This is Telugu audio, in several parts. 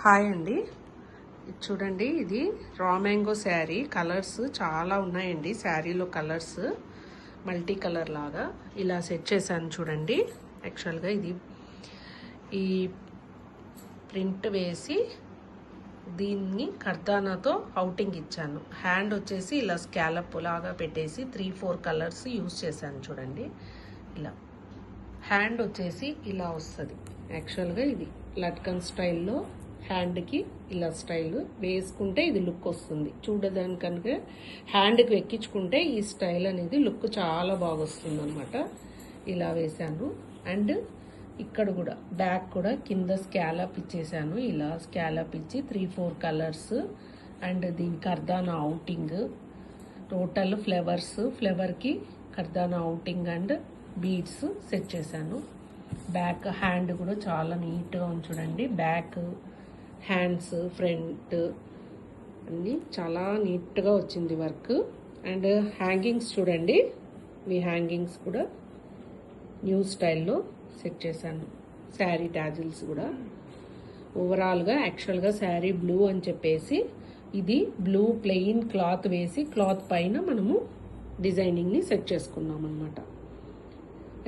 హాయ్ అండి. చూడండి, ఇది రా మ్యాంగో శారీ. కలర్స్ చాలా ఉన్నాయండి. శారీలో కలర్స్ మల్టీ కలర్ లాగా ఇలా సెట్ చేశాను చూడండి. యాక్చువల్గా ఇది ఈ ప్రింట్ వేసి దీన్ని కర్దానాతో అవుటింగ్ ఇచ్చాను. హ్యాండ్ వచ్చేసి ఇలా స్కాలప్ లాగా పెట్టేసి 3-4 కలర్స్ యూజ్ చేశాను చూడండి. ఇలా హ్యాండ్ వచ్చేసి ఇలా వస్తుంది. యాక్చువల్గా ఇది లట్కన్ స్టైల్లో హ్యాండ్కి ఇలా స్టైల్ వేసుకుంటే ఇది లుక్ వస్తుంది. చూడడానికనుక హ్యాండ్కి ఎక్కించుకుంటే ఈ స్టైల్ అనేది లుక్ చాలా బాగా వస్తుంది అనమాట. ఇలా వేశాను. అండ్ ఇక్కడ కూడా బ్యాక్ కూడా కింద స్కాలప్ ఇచ్చేసాను. ఇలా స్కాలప్ ఇచ్చి 3-4 కలర్స్ అండ్ దీని కర్దానా అవుటింగ్, టోటల్ ఫ్లవర్కి కర్దానా అవుటింగ్ అండ్ బీడ్స్ సెట్ చేశాను. బ్యాక్ హ్యాండ్ కూడా చాలా నీట్గా ఉంది చూడండి. బ్యాక్ హ్యాండ్స్ ఫ్రంట్ అన్నీ చాలా నీట్గా వచ్చింది వర్క్. అండ్ హ్యాంగింగ్స్ చూడండి, మీ హ్యాంగింగ్స్ కూడా న్యూ స్టైల్లో సెట్ చేశాను. శారీ టాజిల్స్ కూడా ఓవరాల్గా యాక్చువల్గా శారీ బ్లూ అని చెప్పేసి ఇది బ్లూ ప్లెయిన్ క్లాత్ వేసి క్లాత్ పైన మనము డిజైనింగ్ని సెట్ చేసుకున్నాం అనమాట.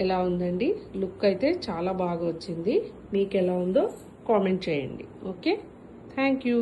ఎలా ఉందండి? లుక్ అయితే చాలా బాగా వచ్చింది. మీకు ఎలా ఉందో కామెంట్ చేయండి. Okay, thank you.